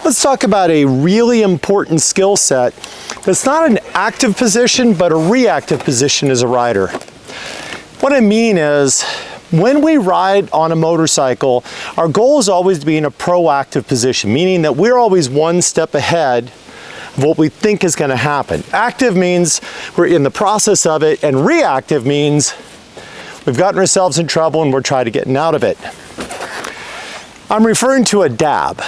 Let's talk about a really important skill set that's not an active position, but a reactive position as a rider. What I mean is, when we ride on a motorcycle, our goal is always to be in a proactive position, meaning that we're always one step ahead of what we think is going to happen. Active means we're in the process of it, and reactive means we've gotten ourselves in trouble and we're trying to get out of it. I'm referring to a dab.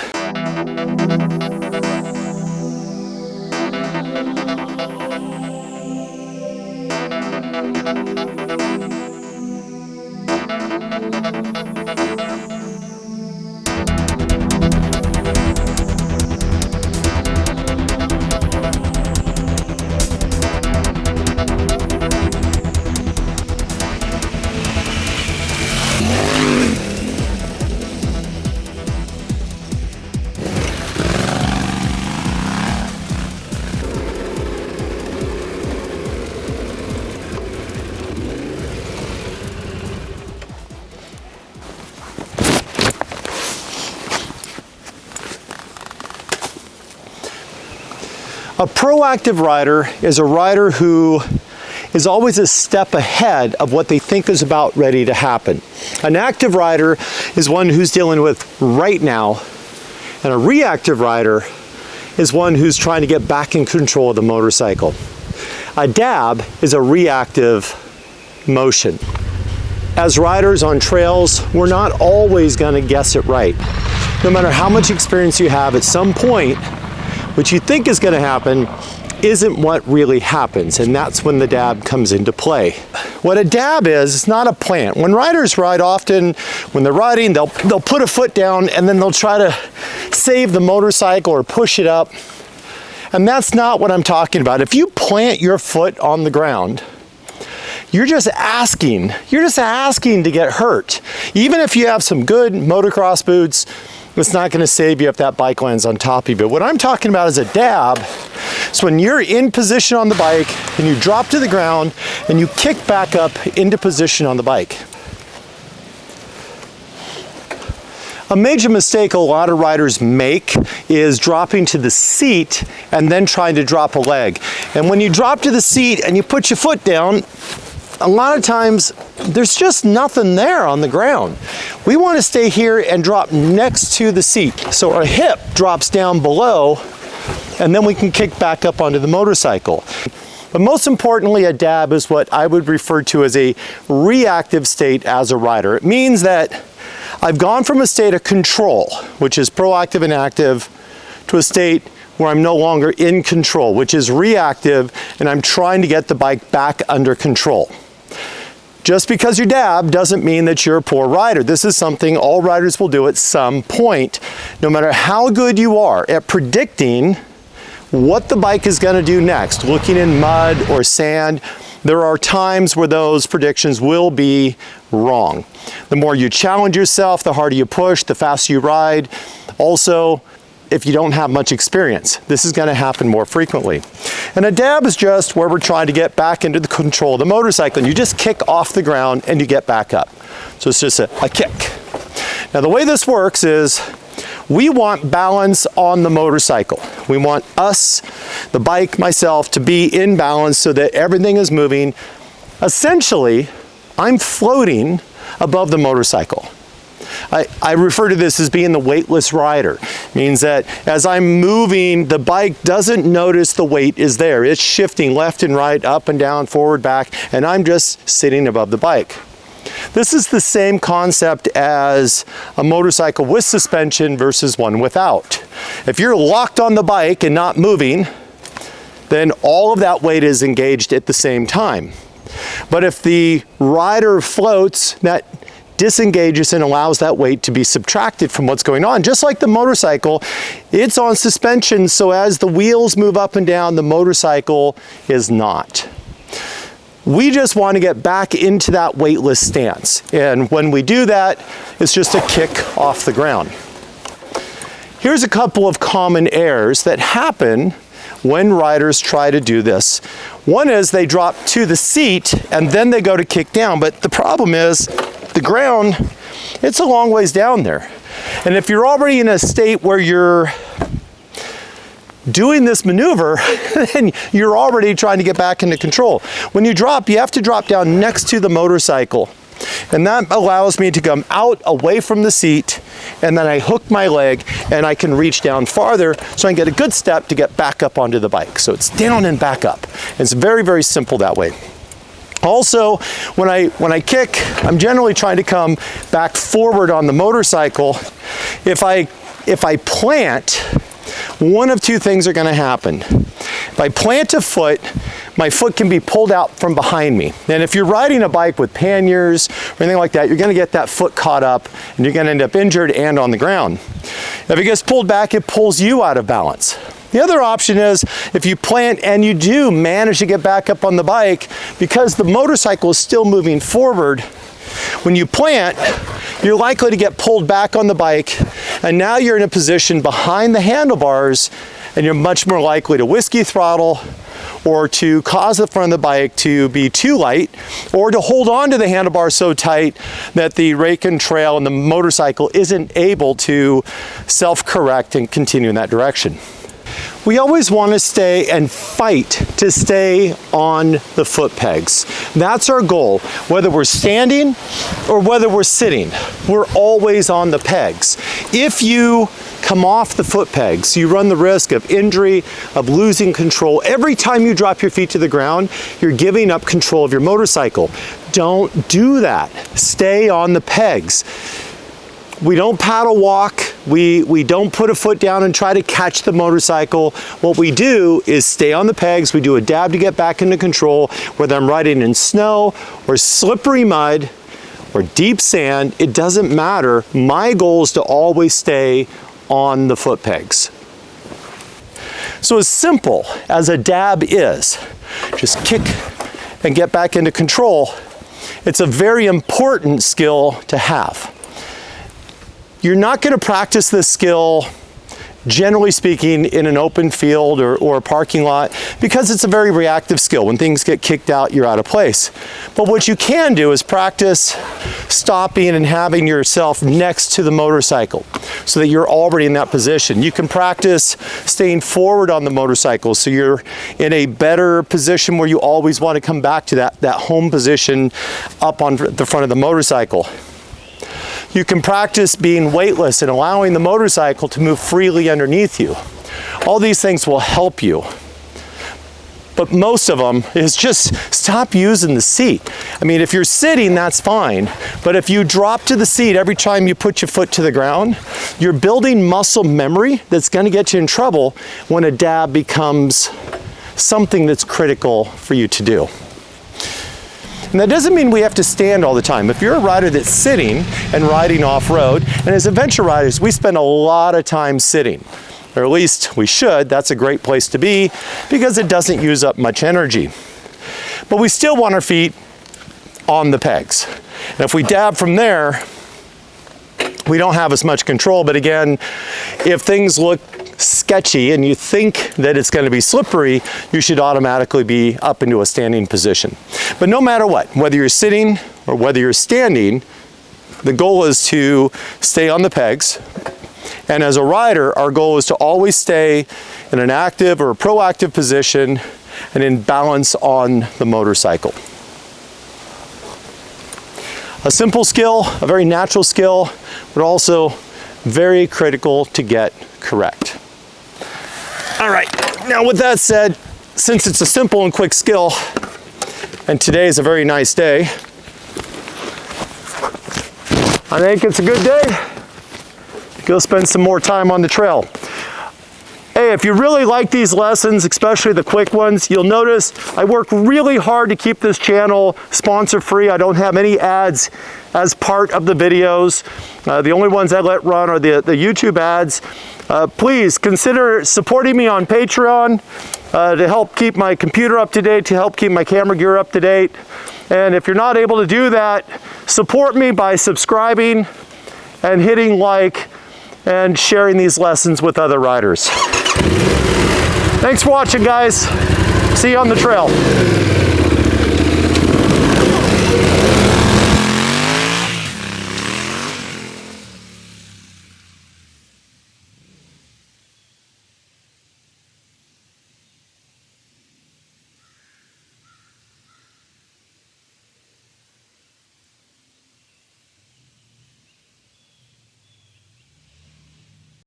A proactive rider is a rider who is always a step ahead of what they think is about ready to happen. An active rider is one who's dealing with right now, and a reactive rider is one who's trying to get back in control of the motorcycle. A dab is a reactive motion. As riders on trails, we're not always going to guess it right. No matter how much experience you have, at some point, what you think is going to happen isn't what really happens, and that's when the dab comes into play. What a dab is, it's not a plant. When riders ride, often when they're riding, they'll put a foot down and then they'll try to save the motorcycle or push it up. And that's not what I'm talking about. If you plant your foot on the ground, you're just asking to get hurt. Even if you have some good motocross boots, it's not going to save you if that bike lands on top of you. But what I'm talking about is a dab. It's when you're in position on the bike and you drop to the ground and you kick back up into position on the bike. A major mistake a lot of riders make is dropping to the seat and then trying to drop a leg. And when you drop to the seat and you put your foot down, a lot of times there's just nothing there on the ground. We want to stay here and drop next to the seat. So our hip drops down below and then we can kick back up onto the motorcycle. But most importantly, a dab is what I would refer to as a reactive state as a rider. It means that I've gone from a state of control, which is proactive and active, to a state where I'm no longer in control, which is reactive, and I'm trying to get the bike back under control. Just because you dab doesn't mean that you're a poor rider. This is something all riders will do at some point, no matter how good you are at predicting what the bike is going to do next. Looking in mud or sand, there are times where those predictions will be wrong. The more you challenge yourself, the harder you push, the faster you ride. Also, if you don't have much experience, this is going to happen more frequently. And a dab is just where we're trying to get back into the control of the motorcycle. And you just kick off the ground and you get back up. So it's just a kick. Now the way this works is we want balance on the motorcycle. We want us, the bike, myself, to be in balance so that everything is moving. Essentially, I'm floating above the motorcycle. I refer to this as being the weightless rider. It means that as I'm moving, the bike doesn't notice the weight is there. It's shifting left and right, up and down, forward, back, and I'm just sitting above the bike. This is the same concept as a motorcycle with suspension versus one without. If you're locked on the bike and not moving, then all of that weight is engaged at the same time. But if the rider floats, that disengages and allows that weight to be subtracted from what's going on. Just like the motorcycle, it's on suspension, so as the wheels move up and down, the motorcycle is not. We just want to get back into that weightless stance. And when we do that, it's just a kick off the ground. Here's a couple of common errors that happen when riders try to do this. One is they drop to the seat and then they go to kick down, but the problem is the ground, it's a long ways down there. And if you're already in a state where you're doing this maneuver, then you're already trying to get back into control. When you drop, you have to drop down next to the motorcycle. And that allows me to come out away from the seat, and then I hook my leg and I can reach down farther so I can get a good step to get back up onto the bike. So it's down and back up. It's very, very simple that way. Also, when I kick, I'm generally trying to come back forward on the motorcycle. If I plant, one of two things are going to happen. If I plant a foot, my foot can be pulled out from behind me. And if you're riding a bike with panniers or anything like that, you're going to get that foot caught up and you're going to end up injured and on the ground. If it gets pulled back, it pulls you out of balance. The other option is if you plant and you do manage to get back up on the bike, because the motorcycle is still moving forward, when you plant, you're likely to get pulled back on the bike, and now you're in a position behind the handlebars, and you're much more likely to whiskey throttle or to cause the front of the bike to be too light, or to hold on to the handlebar so tight that the rake and trail and the motorcycle isn't able to self-correct and continue in that direction. We always want to stay and fight to stay on the foot pegs. That's our goal. Whether we're standing or whether we're sitting, we're always on the pegs. If you come off the foot pegs, you run the risk of injury, of losing control. Every time you drop your feet to the ground, you're giving up control of your motorcycle. Don't do that. Stay on the pegs. We don't paddle walk, we don't put a foot down and try to catch the motorcycle. What we do is stay on the pegs, we do a dab to get back into control, whether I'm riding in snow or slippery mud or deep sand, it doesn't matter. My goal is to always stay on the foot pegs. So as simple as a dab is, just kick and get back into control, it's a very important skill to have. You're not going to practice this skill, generally speaking, in an open field or a parking lot, because it's a very reactive skill. When things get kicked out, you're out of place. But what you can do is practice stopping and having yourself next to the motorcycle so that you're already in that position. You can practice staying forward on the motorcycle so you're in a better position where you always want to come back to that home position up on the front of the motorcycle. You can practice being weightless and allowing the motorcycle to move freely underneath you. All these things will help you. But most of them is just stop using the seat. I mean, if you're sitting, that's fine. But if you drop to the seat every time you put your foot to the ground, you're building muscle memory that's going to get you in trouble when a dab becomes something that's critical for you to do. And that doesn't mean we have to stand all the time. If you're a rider that's sitting and riding off-road, and as adventure riders, we spend a lot of time sitting, or at least we should. That's a great place to be because it doesn't use up much energy. But we still want our feet on the pegs. And if we dab from there, we don't have as much control. But again, if things look sketchy and you think that it's going to be slippery, you should automatically be up into a standing position. But no matter what, whether you're sitting or whether you're standing, the goal is to stay on the pegs. And as a rider, our goal is to always stay in an active or a proactive position and in balance on the motorcycle. A simple skill, a very natural skill, but also very critical to get correct. All right, now with that said, since it's a simple and quick skill, and today is a very nice day, I think it's a good day to go spend some more time on the trail. Hey, if you really like these lessons, especially the quick ones, you'll notice I work really hard to keep this channel sponsor free. I don't have any ads as part of the videos. The only ones I let run are the YouTube ads. Please consider supporting me on Patreon to help keep my computer up to date, to help keep my camera gear up to date. And if you're not able to do that, support me by subscribing and hitting like and sharing these lessons with other riders. Thanks for watching, guys. See you on the trail.